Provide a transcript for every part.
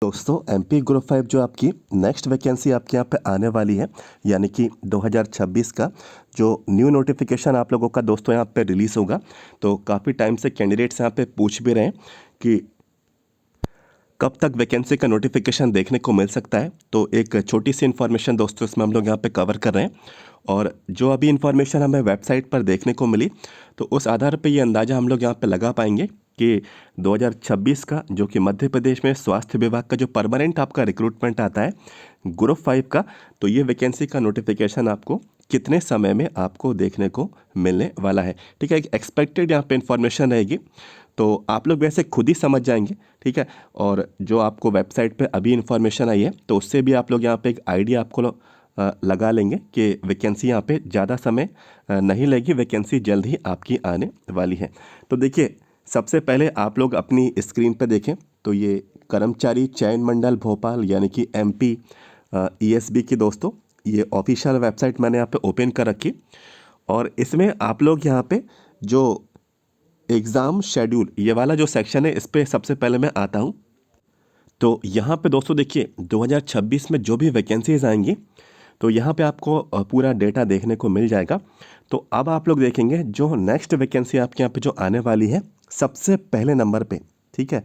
दोस्तों MP group 5 जो आपकी नेक्स्ट वैकेंसी आपके यहाँ पे आने वाली है, यानी कि 2026 का जो न्यू नोटिफिकेशन आप लोगों का दोस्तों यहाँ पे रिलीज़ होगा। तो काफ़ी टाइम से कैंडिडेट्स यहाँ पे पूछ भी रहे हैं कि कब तक वैकेंसी का नोटिफिकेशन देखने को मिल सकता है। तो एक छोटी सी इन्फॉर्मेशन दोस्तों इसमें हम लोग यहाँ पे कवर कर रहे हैं, और जो अभी इन्फॉर्मेशन हमें वेबसाइट पर देखने को मिली तो उस आधार पे ये अंदाज़ा हम लोग यहाँ पे लगा पाएंगे कि 2026 का जो कि मध्य प्रदेश में स्वास्थ्य विभाग का जो परमानेंट आपका रिक्रूटमेंट आता है ग्रुप 5 का, तो ये वैकेंसी का नोटिफिकेशन आपको कितने समय में आपको देखने को मिलने वाला है। ठीक है, एक एक्सपेक्टेड यहाँ पे इन्फॉर्मेशन रहेगी, तो आप लोग वैसे खुद ही समझ जाएंगे। ठीक है, और जो आपको वेबसाइट पे अभी इन्फॉर्मेशन आई है तो उससे भी आप लोग यहाँ पे एक आइडिया आपको लगा लेंगे कि वैकेंसी यहाँ पे ज़्यादा समय नहीं लगेगी, वैकेंसी जल्द ही आपकी आने वाली है। तो देखिए, सबसे पहले आप लोग अपनी स्क्रीन पे देखें तो ये कर्मचारी चयन मंडल भोपाल यानी कि एमपी ईएसबी की दोस्तों ये ऑफिशियल वेबसाइट मैंने यहाँ पे ओपन कर रखी, और इसमें आप लोग यहाँ पे जो एग्ज़ाम शेड्यूल ये वाला जो सेक्शन है इस पर सबसे पहले मैं आता हूँ। तो यहाँ पे दोस्तों देखिए 2026 में जो भी वैकेंसीज आएंगी तो यहाँ पे आपको पूरा डेटा देखने को मिल जाएगा। तो अब आप लोग देखेंगे जो नेक्स्ट वैकेंसी आपके यहाँ पे जो आने वाली है सबसे पहले नंबर पे। ठीक है,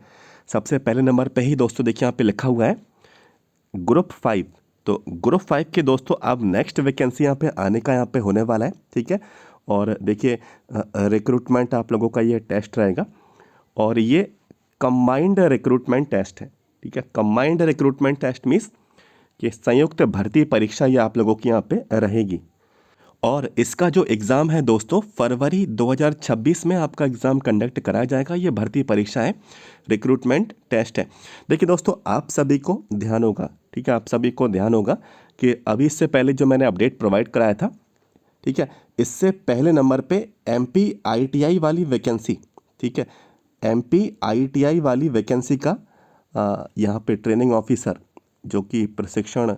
सबसे पहले नंबर पे ही दोस्तों देखिए यहाँ पे लिखा हुआ है ग्रुप 5। तो ग्रुप 5 के दोस्तों अब नेक्स्ट वैकेंसी यहाँ पे आने का यहाँ पे होने वाला है। ठीक है, और देखिए रिक्रूटमेंट आप लोगों का ये टेस्ट रहेगा, और ये कंबाइंड रिक्रूटमेंट टेस्ट है। ठीक है, कंबाइंड रिक्रूटमेंट टेस्ट मीन्स कि संयुक्त भर्ती परीक्षा ये आप लोगों की यहाँ पे रहेगी, और इसका जो एग्ज़ाम है दोस्तों फरवरी 2026 में आपका एग्ज़ाम कंडक्ट कराया जाएगा। ये भर्ती परीक्षा है, रिक्रूटमेंट टेस्ट है। देखिए दोस्तों, आप सभी को ध्यान होगा, ठीक है, आप सभी को ध्यान होगा कि अभी इससे पहले जो मैंने अपडेट प्रोवाइड कराया था, ठीक है, इससे पहले नंबर पे एमपी आईटीआई वाली वैकेंसी, ठीक है, एमपी आईटीआई वाली वैकेंसी का यहाँ पे ट्रेनिंग ऑफिसर जो कि प्रशिक्षण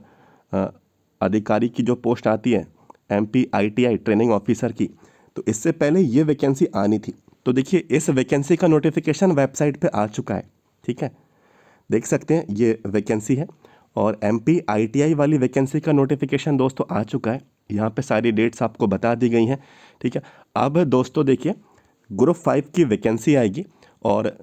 अधिकारी की जो पोस्ट आती है एमपी आईटीआई ट्रेनिंग ऑफिसर की, तो इससे पहले ये वैकेंसी आनी थी। तो देखिए इस वैकेंसी का नोटिफिकेशन वेबसाइट पे आ चुका है। ठीक है, देख सकते हैं ये वैकेंसी है, और एमपी आईटीआई वाली वैकेंसी का नोटिफिकेशन दोस्तों आ चुका है। यहाँ पे सारी डेट्स आपको बता दी गई हैं। ठीक है, अब दोस्तों देखिए ग्रुप 5 की वैकेंसी आएगी, और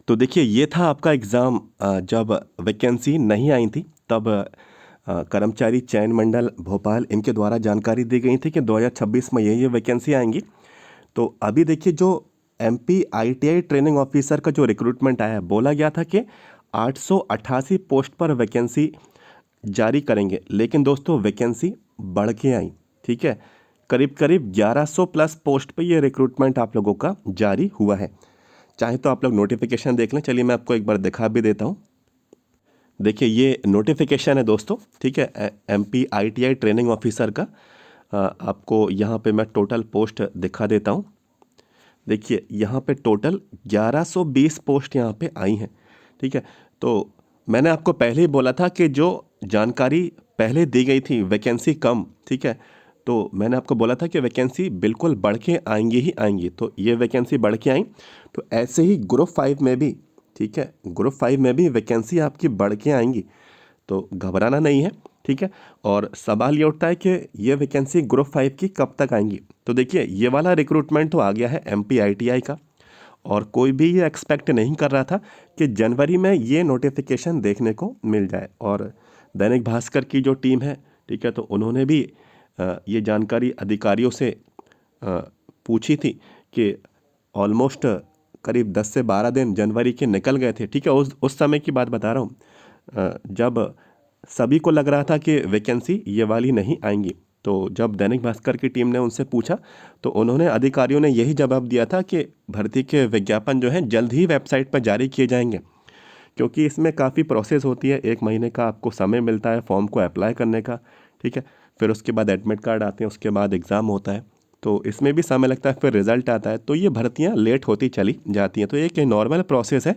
तो देखिए ये था आपका एग्ज़ाम जब वैकेंसी नहीं आई थी तब कर्मचारी चयन मंडल भोपाल इनके द्वारा जानकारी दी गई थी कि 2026 में ये वैकेंसी आएंगी। तो अभी देखिए जो एमपी आईटीआई ट्रेनिंग ऑफिसर का जो रिक्रूटमेंट आया है, बोला गया था कि 888 पोस्ट पर वैकेंसी जारी करेंगे, लेकिन दोस्तों वैकेंसी बढ़ के आई। ठीक है, करीब करीब 1100 प्लस पोस्ट पे ये रिक्रूटमेंट आप लोगों का जारी हुआ है। चाहे तो आप लोग नोटिफिकेशन देख लें, चलिए मैं आपको एक बार दिखा भी देता हूँ। देखिए ये नोटिफिकेशन है दोस्तों, ठीक है, एमपी आईटीआई ट्रेनिंग ऑफिसर का। आपको यहाँ पे मैं टोटल पोस्ट दिखा देता हूँ। देखिए यहाँ पे टोटल 1120 पोस्ट यहाँ पे आई हैं। ठीक है, तो मैंने आपको पहले ही बोला था कि जो जानकारी पहले दी गई थी वैकेंसी कम, ठीक है, तो मैंने आपको बोला था कि वैकेंसी बिल्कुल बढ़ के आएंगी ही आएंगी, तो ये वैकेंसी बढ़ के आई। तो ऐसे ही ग्रुप 5 में भी, ठीक है, ग्रुप 5 में भी वैकेंसी आपकी बढ़ के आएंगी, तो घबराना नहीं है। ठीक है, और सवाल ये उठता है कि ये वैकेंसी ग्रुप 5 की कब तक आएंगी। तो देखिए ये वाला रिक्रूटमेंट तो आ गया है एमपी आईटीआई का, और कोई भी ये एक्सपेक्ट नहीं कर रहा था कि जनवरी में ये नोटिफिकेशन देखने को मिल जाए। और दैनिक भास्कर की जो टीम है, ठीक है, तो उन्होंने भी ये जानकारी अधिकारियों से पूछी थी कि ऑलमोस्ट करीब 10 से 12 दिन जनवरी के निकल गए थे। ठीक है, उस समय की बात बता रहा हूँ जब सभी को लग रहा था कि वैकेंसी ये वाली नहीं आएंगी। तो जब दैनिक भास्कर की टीम ने उनसे पूछा तो उन्होंने अधिकारियों ने यही जवाब दिया था कि भर्ती के विज्ञापन जो हैं जल्द ही वेबसाइट पर जारी किए जाएंगे, क्योंकि इसमें काफ़ी प्रोसेस होती है। 1 महीने का आपको समय मिलता है फॉर्म को अप्लाई करने का। ठीक है, फिर उसके बाद एडमिट कार्ड आते हैं, उसके बाद एग्ज़ाम होता है, तो इसमें भी समय लगता है, फिर रिजल्ट आता है, तो ये भर्तियाँ लेट होती चली जाती हैं। तो एक नॉर्मल प्रोसेस है।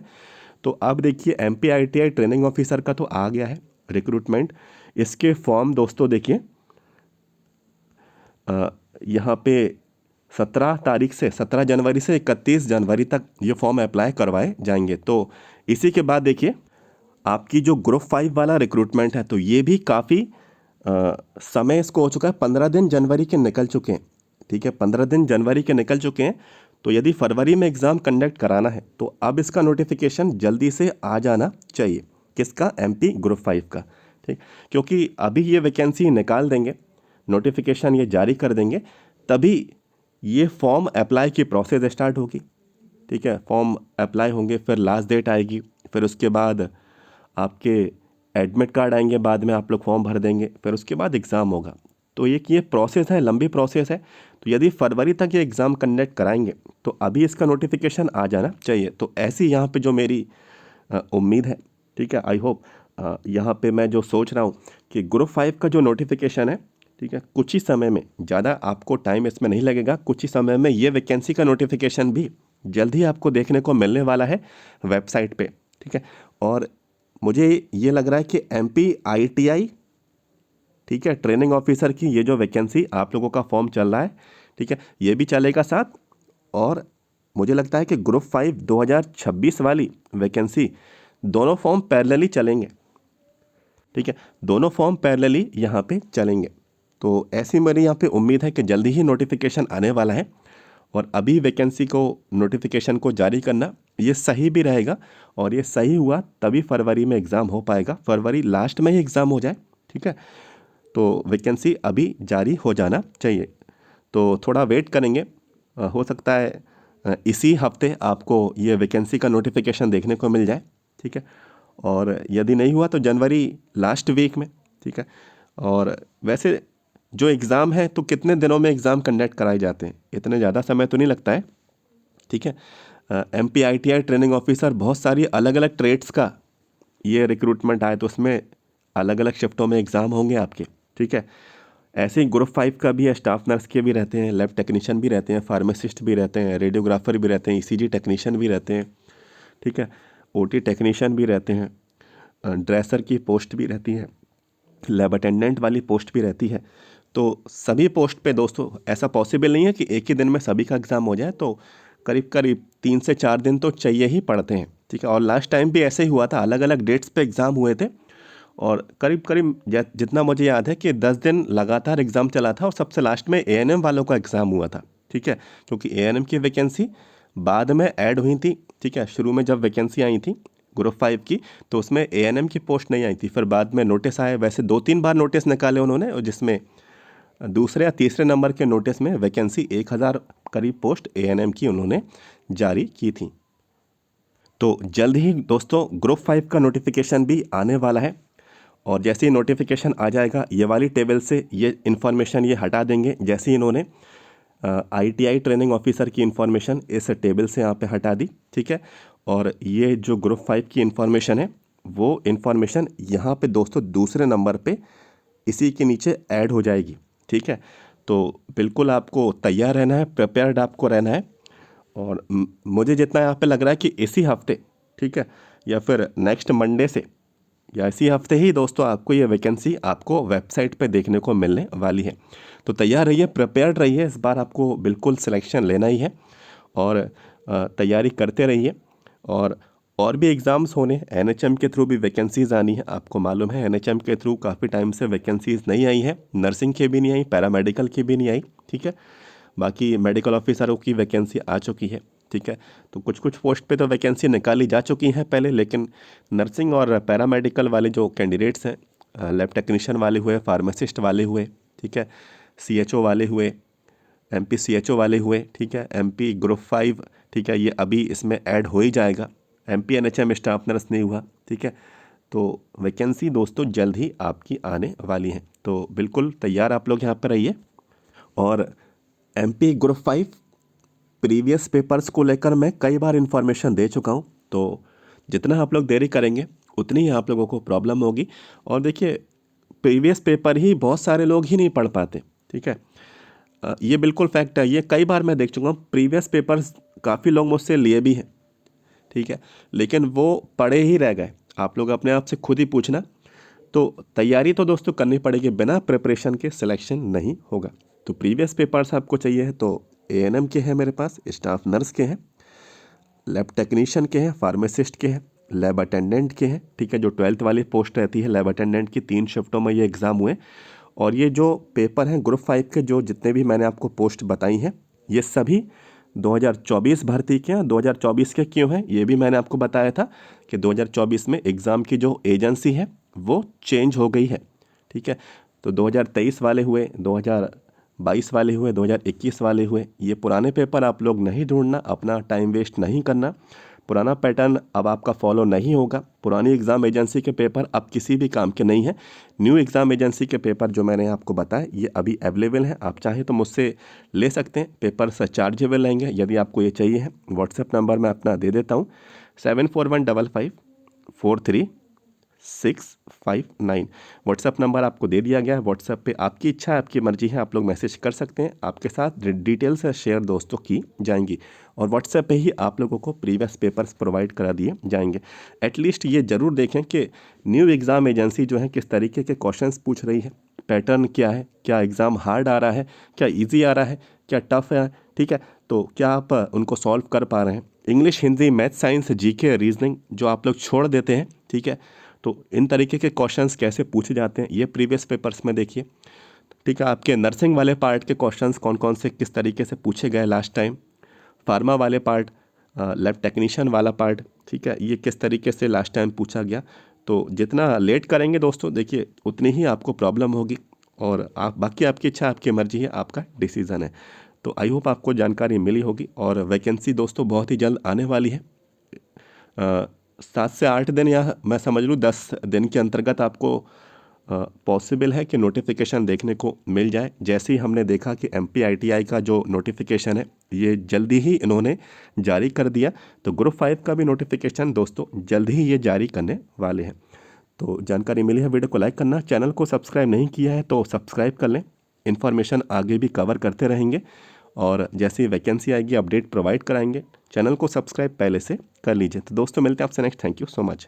तो अब देखिए एमपी आईटीआई ट्रेनिंग ऑफिसर का तो आ गया है रिक्रूटमेंट। इसके फॉर्म दोस्तों देखिए यहाँ पे 17 तारीख से 17 जनवरी से 31 जनवरी तक ये फॉर्म अप्लाई करवाए जाएंगे। तो इसी के बाद देखिए आपकी जो ग्रुप 5 वाला रिक्रूटमेंट है, तो ये भी काफ़ी समय इसको हो चुका है, 15 दिन जनवरी के निकल चुके हैं। ठीक है, 15 दिन जनवरी के निकल चुके हैं। तो यदि फरवरी में एग्ज़ाम कंडक्ट कराना है तो अब इसका नोटिफिकेशन जल्दी से आ जाना चाहिए। किसका? MP ग्रुप 5 का। ठीक, क्योंकि अभी ये वैकेंसी निकाल देंगे, नोटिफिकेशन ये जारी कर देंगे, तभी ये फॉर्म अप्लाई की प्रोसेस स्टार्ट होगी। ठीक है, फॉर्म अप्लाई होंगे, फिर लास्ट डेट आएगी, फिर उसके बाद आपके एडमिट कार्ड आएंगे, बाद में आप लोग फॉर्म भर देंगे, फिर उसके बाद एग्ज़ाम होगा। तो ये प्रोसेस है, लंबी प्रोसेस है। तो यदि फरवरी तक ये एग्ज़ाम कंडक्ट कराएंगे तो अभी इसका नोटिफिकेशन आ जाना चाहिए। तो ऐसी यहाँ पे जो मेरी उम्मीद है, ठीक है, आई होप यहाँ पे मैं जो सोच रहा हूँ कि ग्रुप 5 का जो नोटिफिकेशन है, ठीक है, कुछ ही समय में, ज़्यादा आपको टाइम इसमें नहीं लगेगा, कुछ ही समय में ये वैकेंसी का नोटिफिकेशन भी जल्द ही आपको देखने को मिलने वाला है वेबसाइट पे। ठीक है, और मुझे ये लग रहा है कि MP ITI, ठीक है, ट्रेनिंग ऑफिसर की ये जो वैकेंसी आप लोगों का फॉर्म चल रहा है, ठीक है, ये भी चलेगा साथ। और मुझे लगता है कि ग्रुप 5 2026 वाली वैकेंसी, दोनों फॉर्म पैरेलली चलेंगे। ठीक है, दोनों फॉर्म पैरेलली यहाँ पे चलेंगे। तो ऐसी मेरी यहाँ पे उम्मीद है कि जल्दी ही नोटिफिकेशन आने वाला है, और अभी वैकेंसी को, नोटिफिकेशन को जारी करना ये सही भी रहेगा, और ये सही हुआ तभी फरवरी में एग्ज़ाम हो पाएगा, फरवरी लास्ट में ही एग्ज़ाम हो जाए। ठीक है, तो वैकेंसी अभी जारी हो जाना चाहिए। तो थोड़ा वेट करेंगे, हो सकता है इसी हफ्ते आपको ये वैकेंसी का नोटिफिकेशन देखने को मिल जाए। ठीक है, और यदि नहीं हुआ तो जनवरी लास्ट वीक में। ठीक है, और वैसे जो एग्ज़ाम है तो कितने दिनों में एग्ज़ाम कंडक्ट कराए जाते हैं, इतने ज़्यादा समय तो नहीं लगता है। ठीक है, MP ITI ट्रेनिंग ऑफिसर, बहुत सारी अलग अलग ट्रेड्स का ये रिक्रूटमेंट आए, तो उसमें अलग अलग शिफ्टों में एग्ज़ाम होंगे आपके। ठीक है, ऐसे ही ग्रुप 5 का भी है, स्टाफ नर्स के भी रहते हैं, लैब टेक्नीशियन भी रहते हैं, फार्मासिस्ट भी रहते हैं, रेडियोग्राफर भी रहते हैं, ECG टेक्नीशियन भी रहते हैं। ठीक है, OT टेक्नीशियन भी रहते हैं, ड्रेसर की पोस्ट भी रहती है, लैब अटेंडेंट वाली पोस्ट भी रहती है। तो सभी पोस्ट पे दोस्तों ऐसा पॉसिबल नहीं है कि एक ही दिन में सभी का एग्ज़ाम हो जाए, तो करीब करीब 3 से 4 दिन तो चाहिए ही पड़ते हैं। ठीक है, और लास्ट टाइम भी ऐसे ही हुआ था, अलग अलग डेट्स पे एग्ज़ाम हुए थे, और करीब करीब जितना मुझे याद है कि 10 दिन लगातार एग्ज़ाम चला था, और सबसे लास्ट में ANM वालों का एग्ज़ाम हुआ था। ठीक है, क्योंकि ANM की वैकेंसी बाद में ऐड हुई थी। ठीक है, शुरू में जब वैकेंसी आई थी ग्रुप 5 की, तो उसमें ANM की पोस्ट नहीं आई थी, फिर बाद में नोटिस आए। वैसे 2-3 बार नोटिस निकाले उन्होंने, और जिसमें दूसरे या तीसरे नंबर के नोटिस में वैकेंसी 1000 करीब पोस्ट ANM की उन्होंने जारी की थी। तो जल्द ही दोस्तों ग्रुप 5 का नोटिफिकेशन भी आने वाला है, और जैसे ही नोटिफिकेशन आ जाएगा, ये वाली टेबल से ये इन्फॉर्मेशन ये हटा देंगे। जैसे ही इन्होंने ITI ट्रेनिंग ऑफिसर की इन्फॉर्मेशन इस टेबल से यहाँ पे हटा दी। ठीक है, और ये जो ग्रुप 5 की इन्फॉर्मेशन है, वो इन्फॉर्मेशन यहाँ पे दोस्तों दूसरे नंबर पे इसी के नीचे ऐड हो जाएगी। ठीक है, तो बिल्कुल आपको तैयार रहना है, प्रिपेयर्ड आपको रहना है। और मुझे जितना यहाँ पे लग रहा है कि इसी हफ्ते, ठीक है, या फिर नेक्स्ट मंडे से, या इसी हफ्ते ही दोस्तों आपको ये वैकेंसी आपको वेबसाइट पे देखने को मिलने वाली है। तो तैयार रहिए, प्रिपेयर्ड रहिए, इस बार आपको बिल्कुल सिलेक्शन लेना ही है, और तैयारी करते रहिए। और भी एग्ज़ाम्स होने, NHM के थ्रू भी वैकेंसीज़ आनी है। आपको मालूम है NHM के थ्रू काफ़ी टाइम से वैकेंसीज़ नहीं आई है, नर्सिंग की भी नहीं आई, पैरामेडिकल की भी नहीं आई। ठीक है, बाकी मेडिकल ऑफिसरों की वैकेंसी आ चुकी है। ठीक है, तो कुछ कुछ पोस्ट पे तो वैकेंसी निकाली जा चुकी हैं पहले, लेकिन नर्सिंग और पैरामेडिकल वाले जो कैंडिडेट्स हैं, लैब टेक्नीशियन वाले हुए, फार्मासिस्ट वाले हुए, ठीक है, CHO वाले हुए, MP CHO वाले हुए, ठीक है, MP ग्रुप 5, ठीक है, ये अभी इसमें ऐड हो ही जाएगा। MP NHM स्टाफ नर्स नहीं हुआ। ठीक है, तो वैकेंसी दोस्तों जल्द ही आपकी आने वाली है, तो बिल्कुल तैयार आप लोग यहाँ पर रहिए। और MP ग्रुप 5 प्रीवियस पेपर्स को लेकर मैं कई बार इन्फॉर्मेशन दे चुका हूँ, तो जितना आप लोग देरी करेंगे उतनी ही आप लोगों को प्रॉब्लम होगी। और देखिए, प्रीवियस पेपर ही बहुत सारे लोग ही नहीं पढ़ पाते। ठीक है, ये बिल्कुल फैक्ट है, ये कई बार मैं देख चुका हूँ। प्रीवियस पेपर्स काफ़ी लोग मुझसे लिए भी हैं, ठीक है, लेकिन वो पढ़े ही रह गए। आप लोग अपने आप से खुद ही पूछना। तो तैयारी तो दोस्तों करनी पड़ेगी, बिना प्रिपरेशन के सिलेक्शन नहीं होगा। तो प्रीवियस पेपर्स आपको चाहिए है तो ANM के हैं, मेरे पास स्टाफ नर्स के हैं, लैब टेक्नीशियन के हैं, फार्मासिस्ट के हैं, लैब अटेंडेंट के हैं। ठीक है, जो 12th वाली पोस्ट रहती है लैब अटेंडेंट की, 3 शिफ्टों में ये एग्ज़ाम हुए। और ये जो पेपर हैं ग्रुप 5 के, जो जितने भी मैंने आपको पोस्ट बताई हैं, ये सभी 2024 भर्ती के हैं। 2024 के क्यों हैं, ये भी मैंने आपको बताया था कि 2024 में एग्ज़ाम की जो एजेंसी है वो चेंज हो गई है। ठीक है, तो 2023 वाले हुए, 2022 वाले हुए, 2021 वाले हुए। ये पुराने पेपर आप लोग नहीं ढूंढना, अपना टाइम वेस्ट नहीं करना। पुराना पैटर्न अब आपका फॉलो नहीं होगा। पुरानी एग्ज़ाम एजेंसी के पेपर अब किसी भी काम के नहीं हैं। न्यू एग्ज़ाम एजेंसी के पेपर जो मैंने आपको बताया ये अभी अवेलेबल हैं। आप चाहें तो मुझसे ले सकते हैं, पेपर चार्जेबल रहेंगे। यदि आपको ये चाहिए है, व्हाट्सएप नंबर मैं अपना दे देता हूँ, 7415543659। व्हाट्सएप नंबर आपको दे दिया गया है। व्हाट्सएप पे आपकी इच्छा है, आपकी मर्जी है, आप लोग मैसेज कर सकते हैं। आपके साथ डिटेल्स शेयर दोस्तों की जाएंगी और व्हाट्सएप पे ही आप लोगों को प्रीवियस पेपर्स प्रोवाइड करा दिए जाएंगे। एटलीस्ट ये ज़रूर देखें कि न्यू एग्ज़ाम एजेंसी जो है किस तरीके के क्वेश्चंस पूछ रही है, पैटर्न क्या है, क्या एग्ज़ाम हार्ड आ रहा है, क्या ईजी आ रहा है, क्या टफ है। ठीक है, तो क्या आप उनको सॉल्व कर पा रहे हैं। English, Hindi, math, science, GK, reasoning जो आप लोग छोड़ देते हैं, ठीक है, तो इन तरीके के क्वेश्चंस कैसे पूछे जाते हैं ये प्रीवियस पेपर्स में देखिए। ठीक है, आपके नर्सिंग वाले पार्ट के क्वेश्चंस कौन कौन से किस तरीके से पूछे गए लास्ट टाइम, फार्मा वाले पार्ट, लैब टेक्नीशियन वाला पार्ट, ठीक है, ये किस तरीके से लास्ट टाइम पूछा गया। तो जितना लेट करेंगे दोस्तों, देखिए उतनी ही आपको प्रॉब्लम होगी। और आप बाकी आपकी इच्छा, आपकी मर्जी है, आपका डिसीज़न है। तो आई होप आपको जानकारी मिली होगी। और वैकेंसी दोस्तों बहुत ही जल्द आने वाली है। 7 से 8 दिन या मैं समझ लूँ 10 दिन के अंतर्गत आपको पॉसिबल है कि नोटिफिकेशन देखने को मिल जाए। जैसे ही हमने देखा कि MPITI का जो नोटिफिकेशन है ये जल्दी ही इन्होंने जारी कर दिया, तो ग्रुप 5 का भी नोटिफिकेशन दोस्तों जल्द ही ये जारी करने वाले हैं। तो जानकारी मिली है, वीडियो को लाइक करना, चैनल को सब्सक्राइब नहीं किया है तो सब्सक्राइब कर लें। इन्फॉर्मेशन आगे भी कवर करते रहेंगे और जैसे ही वैकेंसी आएगी अपडेट प्रोवाइड कराएंगे। चैनल को सब्सक्राइब पहले से कर लीजिए। तो दोस्तों मिलते हैं आपसे next. Thank you so much.